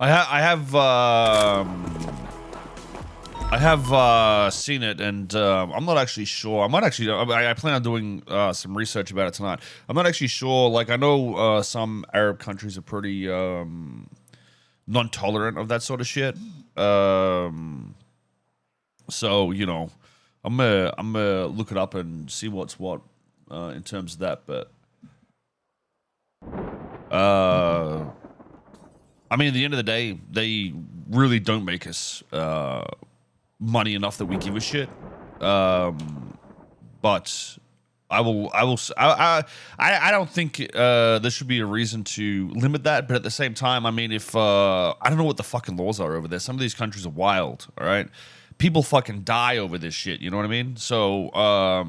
I have seen it, and I'm not actually sure. I might actually. I plan on doing some research about it tonight. I'm not actually sure. Like, I know some Arab countries are pretty non-tolerant of that sort of shit. So you know, I'm gonna look it up and see what's what in terms of that. But I mean, at the end of the day, they really don't make us money enough that we give a shit. But I don't think there should be a reason to limit that. But at the same time, I mean, if I don't know what the fucking laws are over there. Some of these countries are wild. All right, people fucking die over this shit. You know what I mean? So I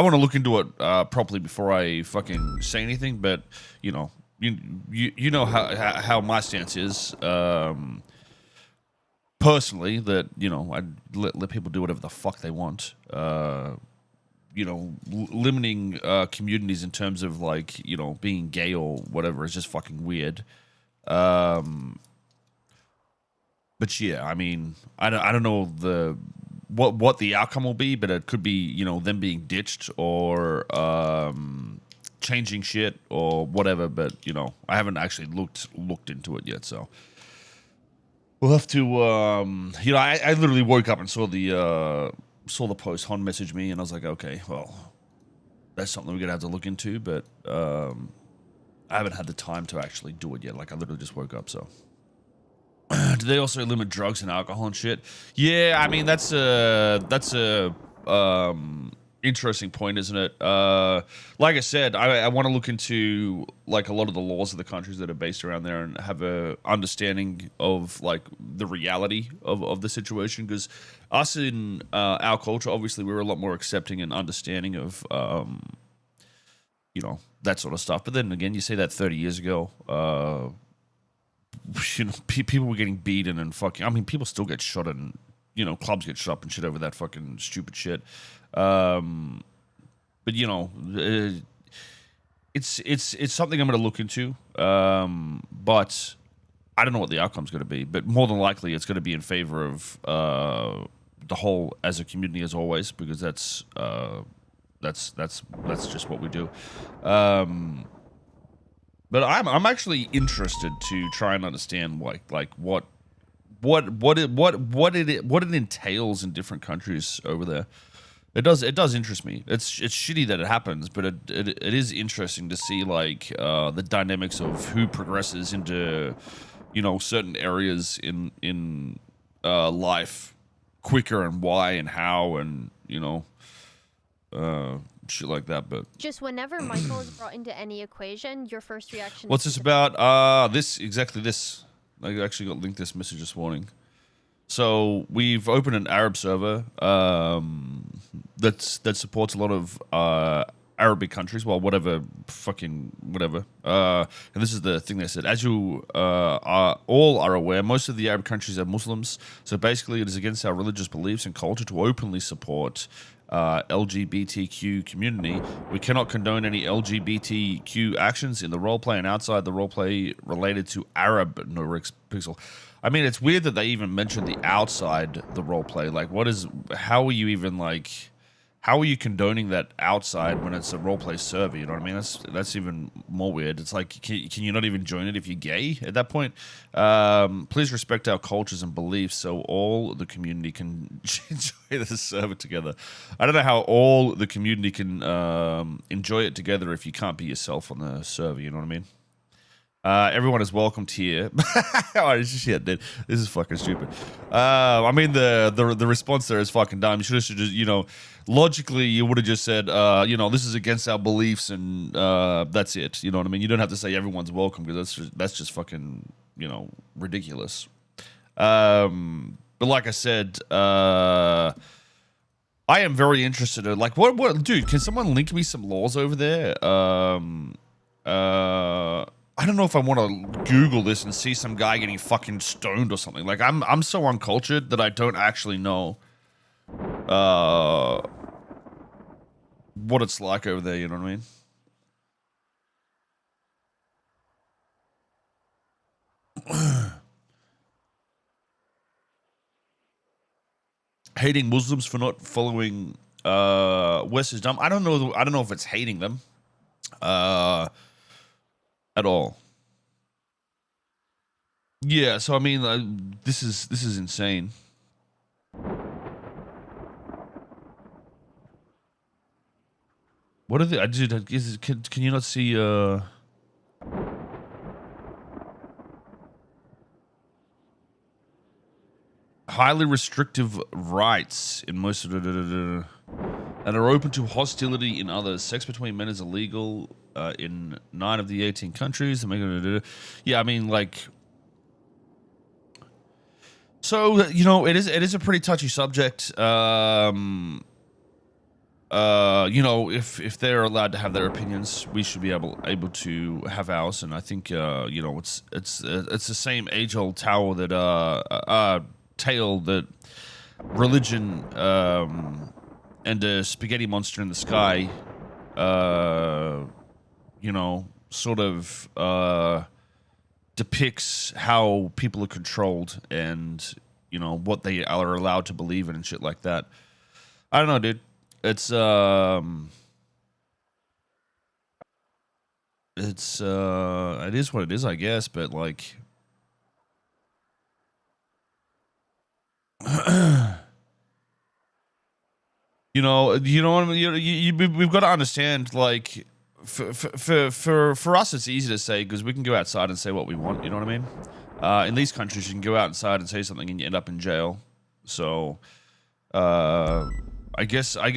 want to look into it properly before I fucking say anything. But you know, you know how my stance is. Personally, that, you know, I'd let people do whatever the fuck they want. You know, limiting communities in terms of, like, you know, being gay or whatever is just fucking weird. But yeah, I mean, I don't know what the outcome will be, but it could be, you know, them being ditched or changing shit or whatever. But you know, I haven't actually looked into it yet, so. We'll have to, you know, I literally woke up and saw the post. Hon messaged me, and I was like, okay, well, that's something we're gonna have to look into. But I haven't had the time to actually do it yet. Like, I literally just woke up. So, do they also limit drugs and alcohol and shit? Yeah, I mean, that's a interesting point, isn't it? Like I said, I want to look into, like, a lot of the laws of the countries that are based around there and have a understanding of, like, the reality of the situation, because us in our culture, obviously, we're a lot more accepting and understanding of you know, that sort of stuff. But then again, you say that 30 years ago, you know, people were getting beaten and fucking, I mean, people still get shot, and, you know, clubs get shut up and shit over that fucking stupid shit. But you know, it's something I'm going to look into. But I don't know what the outcome's going to be. But more than likely, it's going to be in favor of the whole as a community, as always, because that's just what we do. But I'm actually interested to try and understand, like what it entails in different countries over there. It does interest me. It's shitty that it happens, but it is interesting to see, like, the dynamics of who progresses into, you know, certain areas in life quicker, and why and how, and, you know, shit like that. But just whenever Michael is brought into any equation, your first reaction. What's is this about? This. I actually got linked this message this morning. So we've opened an Arab server that supports a lot of Arabic countries. Well, whatever. And this is the thing they said. As you all are aware, most of the Arab countries are Muslims. So basically, it is against our religious beliefs and culture to openly support LGBTQ community. We cannot condone any LGBTQ actions in the roleplay and outside the roleplay related to Arab NoPixel. I mean, it's weird that they even mentioned the outside the roleplay. Like, how are you even, like, how are you condoning that outside when it's a roleplay server? You know what I mean? That's even more weird. It's like, can you not even join it if you're gay at that point? Please respect our cultures and beliefs so all the community can enjoy the server together. I don't know how all the community can enjoy it together if you can't be yourself on the server. You know what I mean? Everyone is welcomed here. Oh, shit, dude. This is fucking stupid. I mean, the response there is fucking dumb. You should just, you know, logically, you would have just said, you know, this is against our beliefs, and that's it. You know what I mean? You don't have to say everyone's welcome, because that's just fucking, you know, ridiculous. But like I said, I am very interested in, like, what, dude? Can someone link me some laws over there? I don't know if I want to Google this and see some guy getting fucking stoned or something. Like, I'm so uncultured that I don't actually know what it's like over there, you know what I mean? hating Muslims for not following West is dumb. I don't know. I don't know if it's hating them at all. Yeah. So I mean, this is insane. What are they? Can you not see? Highly restrictive rights in most of the and are open to hostility in others. Sex between men is illegal in 9 of the 18 countries. Yeah, I mean, like, so you know, it is a pretty touchy subject. You know, if they're allowed to have their opinions, we should be able to have ours. And I think you know, it's the same age old tale that religion and a spaghetti monster in the sky, you know, sort of depicts how people are controlled and, you know, what they are allowed to believe in and shit like that. I don't know, dude. It is what it is, I guess, but like, you know what I mean? We've got to understand, like, for us, it's easy to say because we can go outside and say what we want. You know what I mean? In these countries, you can go outside and say something and you end up in jail. So, I guess I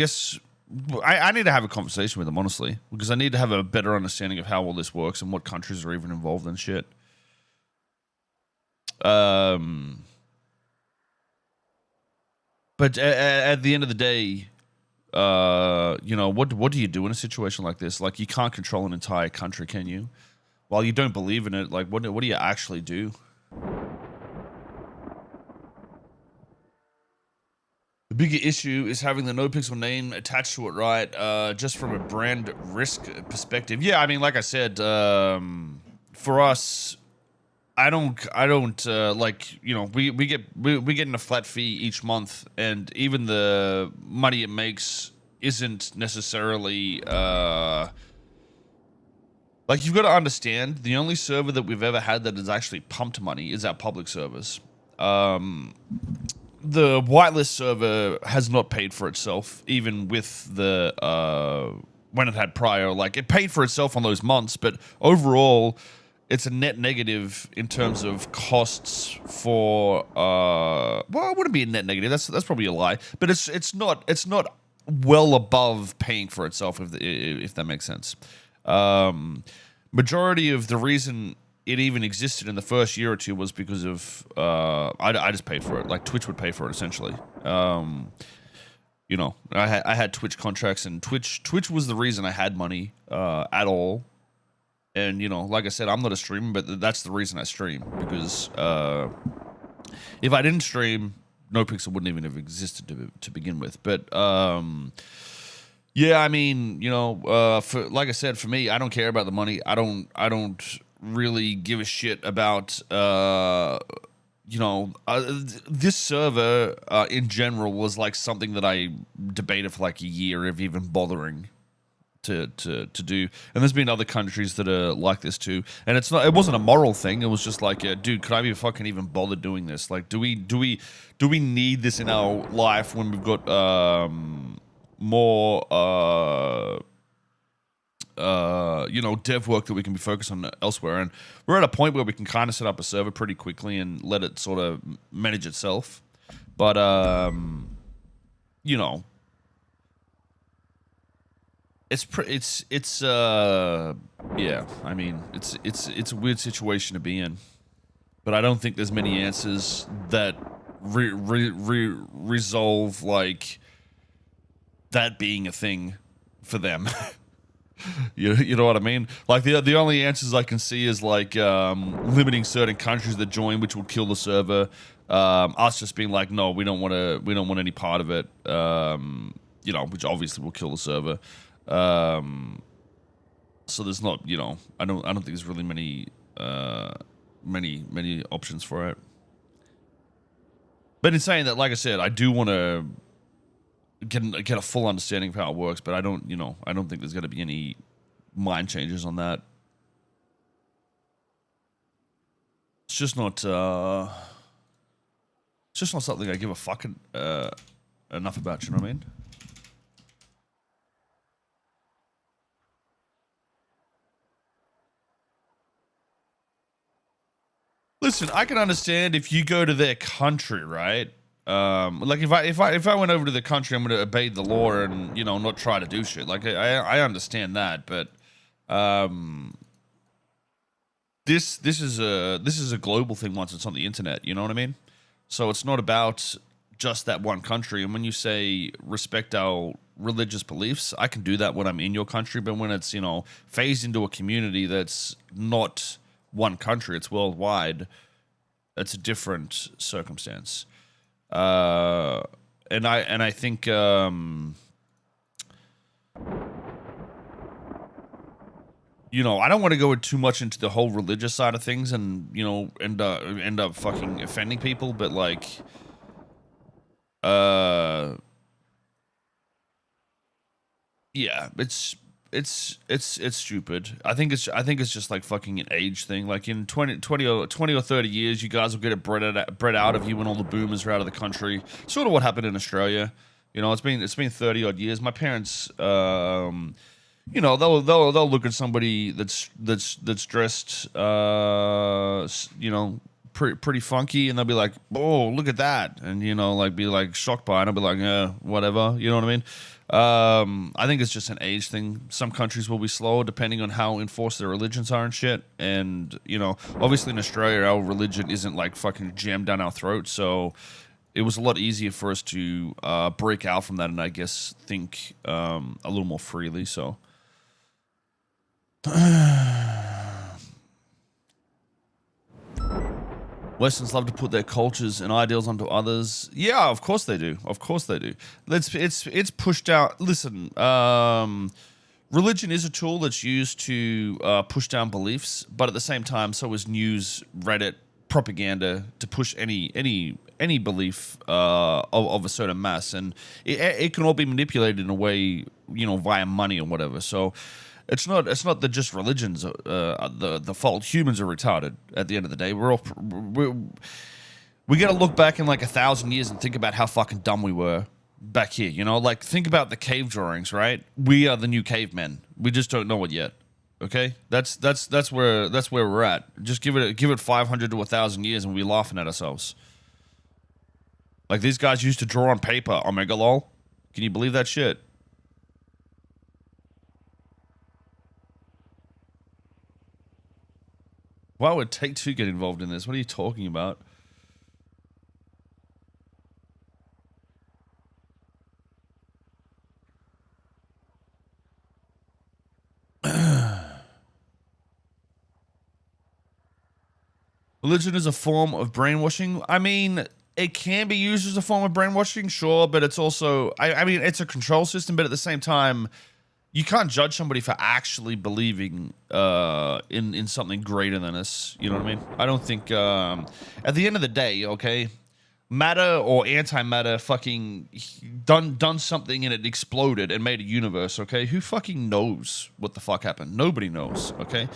need to have a conversation with them, honestly, because I need to have a better understanding of how all this works and what countries are even involved in shit. But at the end of the day, you know, what do you do in a situation like this? Like, you can't control an entire country, can you? While you don't believe in it, like, what do you actually do? The bigger issue is having the NoPixel name attached to it, right? Just from a brand risk perspective. Yeah, I mean, like I said, for us, I don't like, you know, we get in a flat fee each month, and even the money it makes isn't necessarily like, you've got to understand, the only server that we've ever had that has actually pumped money is our public servers. The whitelist server has not paid for itself, even with the when it had prior. Like, it paid for itself on those months, but overall, it's a net negative in terms of costs for. Well, it wouldn't be a net negative. That's probably a lie. But it's not well above paying for itself, if that makes sense. Majority of the reason it even existed in the first year or two was because of I just paid for it. Like, Twitch would pay for it, essentially. You know, I had Twitch contracts, and Twitch was the reason I had money at all. And, you know, like I said, I'm not a streamer, but that's the reason I stream, because if I didn't stream, NoPixel wouldn't even have existed to begin with. But yeah, I mean, you know, for, like I said, for me, I don't care about the money. I don't really give a shit about you know, this server in general was like something that I debated for like a year of even bothering to do. And there's been other countries that are like this too. And it wasn't a moral thing. It was just like, dude, could I be fucking even bothered doing this? Like, do we need this in our life when we've got more you know, dev work that we can be focused on elsewhere? And we're at a point where we can kind of set up a server pretty quickly and let it sort of manage itself. But you know, yeah, I mean, it's a weird situation to be in, but I don't think there's many answers that resolve like that being a thing for them. You know what I mean? Like, the only answers I can see is like limiting certain countries that join, which will kill the server. Us just being like, no, we don't want any part of it. You know, which obviously will kill the server. So there's not, you know, I don't think there's really many options for it. But in saying that, like I said, I do want to get a full understanding of how it works, but I don't think there's going to be any mind changes on that. It's just not something I give a fucking enough about, you know what I mean? Listen, I can understand if you go to their country, right? Like if I went over to the country, I'm going to obey the law and not try to do shit. Like I understand that, but this is a global thing once it's on the internet. You know what I mean? So it's not about just that one country. And when you say respect our religious beliefs, I can do that when I'm in your country. But when it's phased into a community that's not one country, it's worldwide, it's a different circumstance. And I think I don't want to go too much into the whole religious side of things and end up fucking offending people, but like yeah, it's stupid. I think it's just like fucking an age thing. Like in 20 or 30 years, you guys will get it bred out of you when all the boomers are out of the country. Sort of what happened in Australia. It's been 30 odd years. My parents, they'll look at somebody that's dressed, pretty funky, and they'll be like, "Oh, look at that," and be like shocked by it. And I'll be like, whatever. You know what I mean? I think it's just an age thing. Some countries will be slower depending on how enforced their religions are and shit. And, obviously in Australia, our religion isn't like fucking jammed down our throats. So it was a lot easier for us to break out from that and I guess think a little more freely. So. Westerns love to put their cultures and ideals onto others. Yeah, of course they do. Of course they do. It's pushed out. Listen, religion is a tool that's used to push down beliefs, but at the same time, so is news, Reddit, propaganda to push any belief of a certain mass, and it can all be manipulated in a way, via money or whatever. So. It's not that just religions the fault. Humans are retarded at the end of the day. We got to look back in like 1,000 years and think about how fucking dumb we were back here. Like think about the cave drawings, right? We are the new cavemen. We just don't know it yet. Okay, that's where we're at. Just give it 500 to 1,000 years and we'll be laughing at ourselves. Like these guys used to draw on paper. Omega lol. Can you believe that shit? Why would Take-Two get involved in this? What are you talking about? Religion is a form of brainwashing. I mean, it can be used as a form of brainwashing, sure, but it's also, I mean, it's a control system, but at the same time, you can't judge somebody for actually believing in something greater than us. You know what I mean? I don't think at the end of the day, okay, matter or antimatter fucking done something and it exploded and made a universe. Okay, who fucking knows what the fuck happened? Nobody knows. Okay,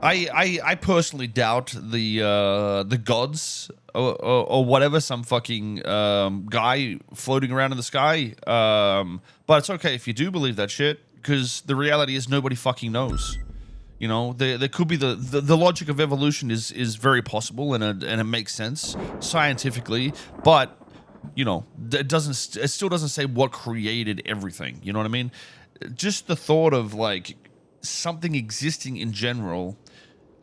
I personally doubt the gods or whatever, some fucking guy floating around in the sky. But it's okay if you do believe that shit. Because the reality is nobody fucking knows. There could be the logic of evolution is very possible and it makes sense scientifically, but it still doesn't say what created everything. You know what I mean? Just the thought of like something existing in general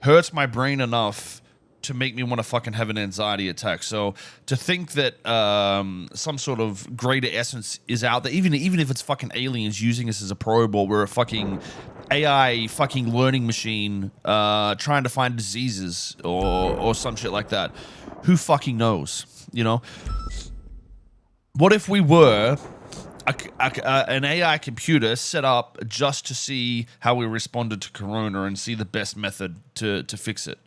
hurts my brain enough to make me want to fucking have an anxiety attack. So to think that some sort of greater essence is out there, even if it's fucking aliens using us as a probe, or we're a fucking AI fucking learning machine trying to find diseases or some shit like that, who fucking knows? What if we were an AI computer set up just to see how we responded to Corona and see the best method to fix it?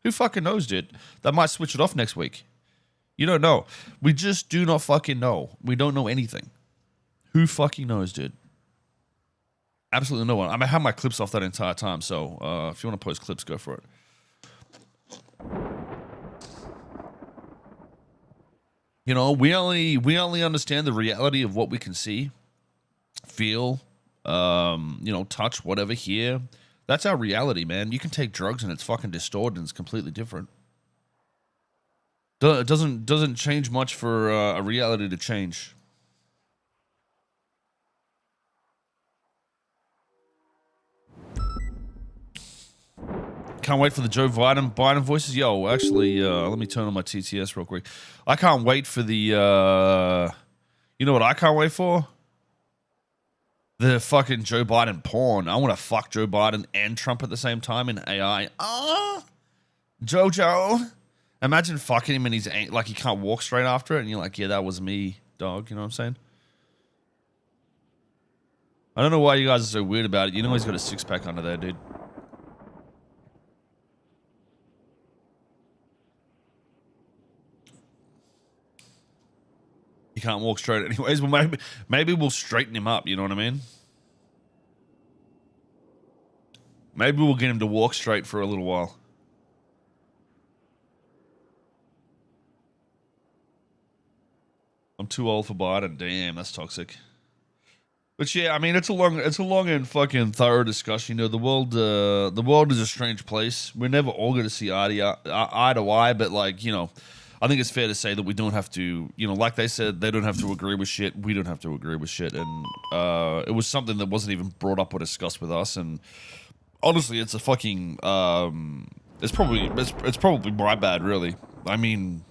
Who fucking knows, dude? They might switch it off next week. You don't know. We just do not fucking know. We don't know anything. Who fucking knows, dude? Absolutely no one. I have my clips off that entire time, so if you want to post clips, go for it. You know, we only understand the reality of what we can see, feel, you know, touch, whatever, hear. That's our reality, man. You can take drugs and it's fucking distorted and it's completely different. It doesn't change much for a reality to change. Can't wait for the Joe Biden voices. Yo, actually, let me turn on my TTS real quick. I can't wait for the, you know what I can't wait for? The fucking Joe Biden porn. I want to fuck Joe Biden and Trump at the same time in AI. Jojo. Imagine fucking him and he's like he can't walk straight after it, and you're like, yeah, that was me, dog. You know what I'm saying? I don't know why you guys are so weird about it. You know he's got a six-pack under there, dude. He can't walk straight anyways. Well, maybe we'll straighten him up. You know what I mean? Maybe we'll get him to walk straight for a little while. I'm too old for Biden. Damn, that's toxic. But yeah, I mean, it's a long and fucking thorough discussion. You know, the world is a strange place. We're never all going to see eye to eye, but like, you know, I think it's fair to say that we don't have to, you know, like they said, they don't have to agree with shit. We don't have to agree with shit. And it was something that wasn't even brought up or discussed with us. And honestly, it's a fucking, it's probably my bad, really. I mean,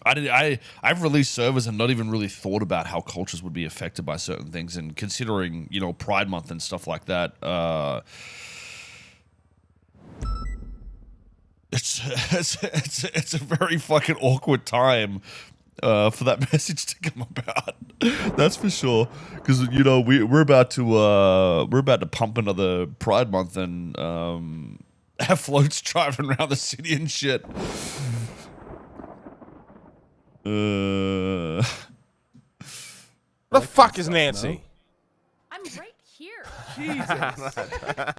I've released servers and not even really thought about how cultures would be affected by certain things. And considering, you know, Pride Month and stuff like that, it's a very fucking awkward time for that message to come about. That's for sure. Because, you know, we're about to pump another Pride Month and have floats driving around the city and shit. Where the fuck is Nancy? I'm right here. Jesus.